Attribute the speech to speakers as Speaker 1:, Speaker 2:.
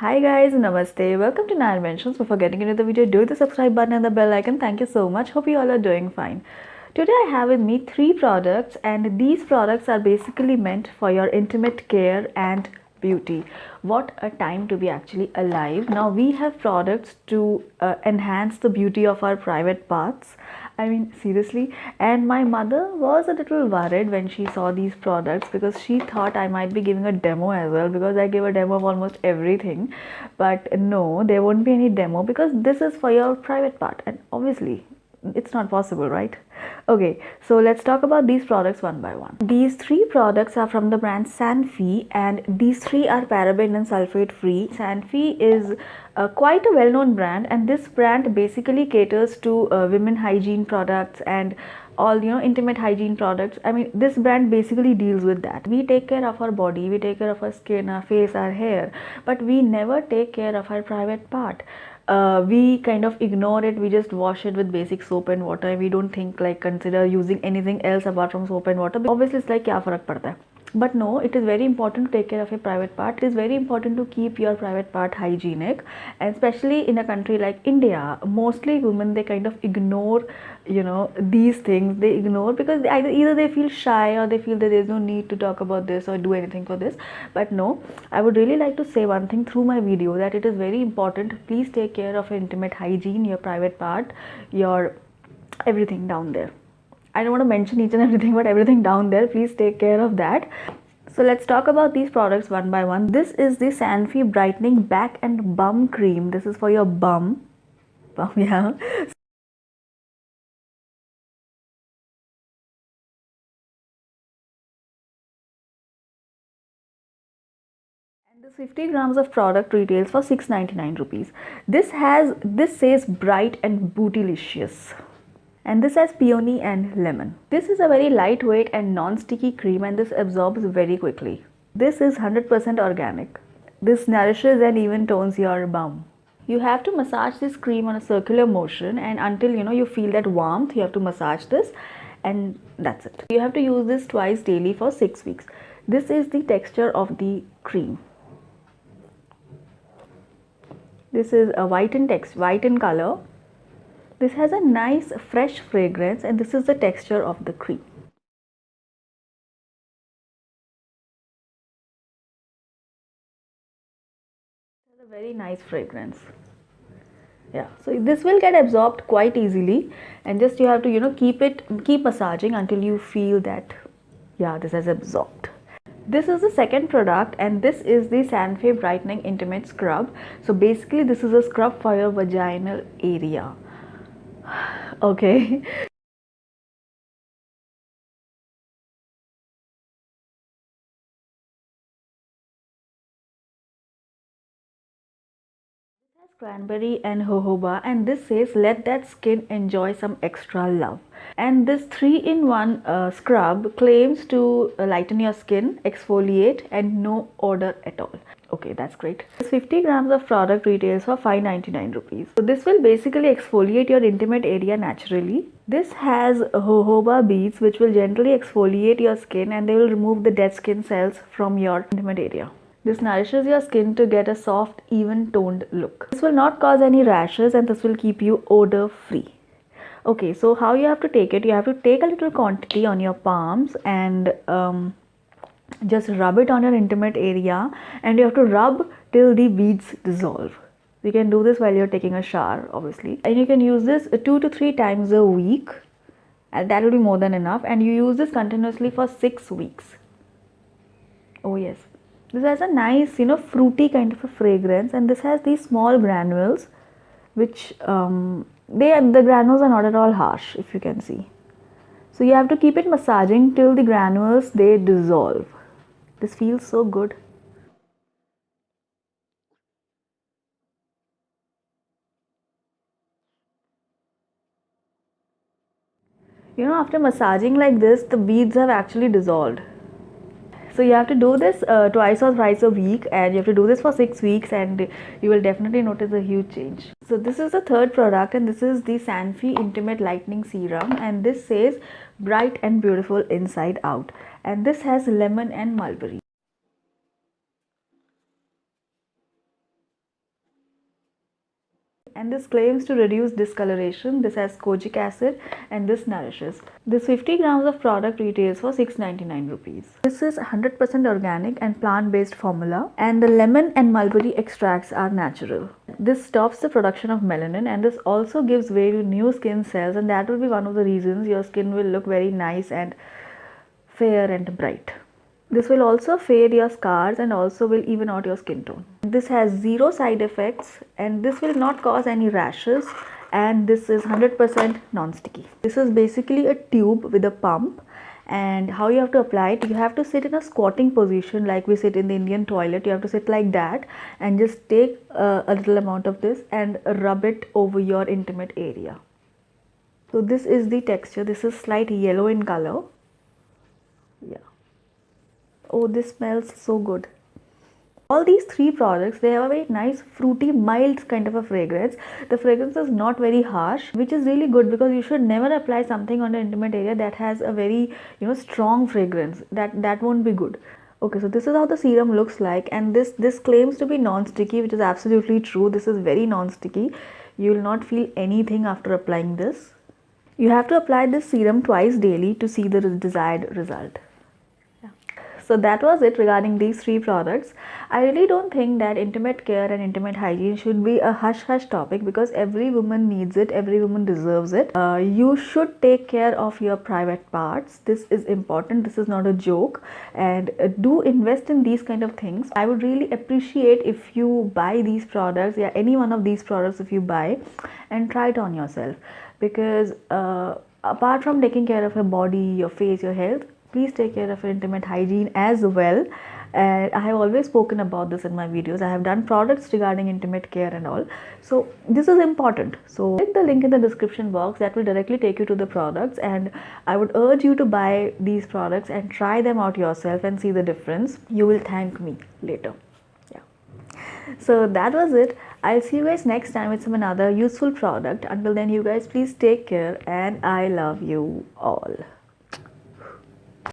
Speaker 1: Hi guys, namaste. Welcome to Nine Inventions. Before getting into the video, do the subscribe button and the bell icon. Thank you so much. Hope you all are doing fine. Today I have with me three products, and these products are basically meant for your intimate care and beauty. What a time to be actually alive. Now we have products to enhance the beauty of our private parts. I mean, seriously. And my mother was a little worried when she saw these products because she thought I might be giving a demo as well, because I give a demo of almost everything. But no, there won't be any demo because this is for your private part, and obviously it's not possible, right? Okay, so let's talk about these products one by one. These three products are from the brand Sanfi, and these three are paraben and sulfate free. Sanfi is quite a well-known brand, and this brand basically caters to women hygiene products and all intimate hygiene products. I mean, this brand basically deals with that. We take care of our body, we take care of our skin, our face, our hair, but we never take care of our private part. We kind of ignore it. We just wash it with basic soap and water. We don't think, like, consider using anything else apart from soap and water. Obviously it's like, kya farak padta hai? But no, it is very important to take care of your private part. It is very important to keep your private part hygienic, and especially in a country like India, mostly women, they kind of ignore these things. They ignore because either they feel shy, or they feel that there's no need to talk about this or do anything for this. But no, I would really like to say one thing through my video, that it is very important. Please take care of your intimate hygiene, your private part, your everything down there. I don't want to mention each and everything, but everything down there, please take care of that. So let's talk about these products one by one. This is the Sanfi Brightening Back and Bum Cream. This is for your bum. Bum, yeah. And this 50 grams of product retails for 699 rupees. This says bright and bootylicious. And this has peony and lemon. This is a very lightweight and non-sticky cream, and this absorbs very quickly. This is 100% organic. This nourishes and even tones your bum. You have to massage this cream on a circular motion, and until you feel that warmth, you have to massage this, and that's it. You have to use this twice daily for 6 weeks. This is the texture of the cream. This is a white in color. This has a nice fresh fragrance, and this is the texture of the cream. It has a very nice fragrance. Yeah, so this will get absorbed quite easily, and just you have to keep massaging until you feel that, yeah, this has absorbed. This is the second product, and this is the Sanfe Brightening Intimate Scrub. So basically this is a scrub for your vaginal area. Okay. It has cranberry and jojoba, and this says let that skin enjoy some extra love. And this 3-in-1 scrub claims to lighten your skin, exfoliate, and no odor at all. Okay, that's great. This 50 grams of product retails for 599 rupees. So this will basically exfoliate your intimate area naturally. This has jojoba beads which will gently exfoliate your skin, and they will remove the dead skin cells from your intimate area. This nourishes your skin to get a soft, even toned look. This will not cause any rashes, and this will keep you odor free. Okay, so how you have to take it? You have to take a little quantity on your palms, and just rub it on your intimate area, and you have to rub till the beads dissolve. You can do this while you're taking a shower, obviously, and you can use this 2 to 3 times a week, and that will be more than enough. And you use this continuously for 6 weeks. Oh yes, this has a nice fruity kind of a fragrance, and this has these small granules which the granules are not at all harsh, if you can see. So you have to keep it massaging till the granules they dissolve. This feels so good. After massaging like this, the beads have actually dissolved. So you have to do this twice or thrice a week, and you have to do this for 6 weeks, and you will definitely notice a huge change. So this is the third product, and this is the Sanfi Intimate Lightening Serum, and this says bright and beautiful inside out, and this has lemon and mulberry. And this claims to reduce discoloration. This has kojic acid and this nourishes. This 50 grams of product retails for 699 rupees. This is 100% organic and plant-based formula, and the lemon and mulberry extracts are natural. This stops the production of melanin, and this also gives way to new skin cells, and that will be one of the reasons your skin will look very nice and fair and bright. This will also fade your scars and also will even out your skin tone. This has zero side effects and this will not cause any rashes, and this is 100% non-sticky. This is basically a tube with a pump, and how you have to apply it, you have to sit in a squatting position like we sit in the Indian toilet. You have to sit like that and just take a little amount of this and rub it over your intimate area. So this is the texture. This is slight yellow in color. Yeah. Oh, this smells so good. All these three products, they have a very nice fruity mild kind of a fragrance. The fragrance is not very harsh, which is really good because you should never apply something on the intimate area that has a very strong fragrance. That won't be good. Okay, so this is how the serum looks like, and this claims to be non-sticky, which is absolutely true. This is very non-sticky. You will not feel anything after applying this. You have to apply this serum twice daily to see the desired result. So that was it regarding these three products. I really don't think that intimate care and intimate hygiene should be a hush-hush topic because every woman needs it, every woman deserves it. You should take care of your private parts. This is important. This is not a joke. And do invest in these kind of things. I would really appreciate if you buy these products, yeah, any one of these products if you buy, and try it on yourself. Because apart from taking care of your body, your face, your health, please take care of your intimate hygiene as well. And I have always spoken about this in my videos. I have done products regarding intimate care and all. So this is important. So click the link in the description box that will directly take you to the products, and I would urge you to buy these products and try them out yourself and see the difference. You will thank me later. Yeah. So that was it. I'll see you guys next time with some another useful product. Until then, you guys please take care, and I love you all.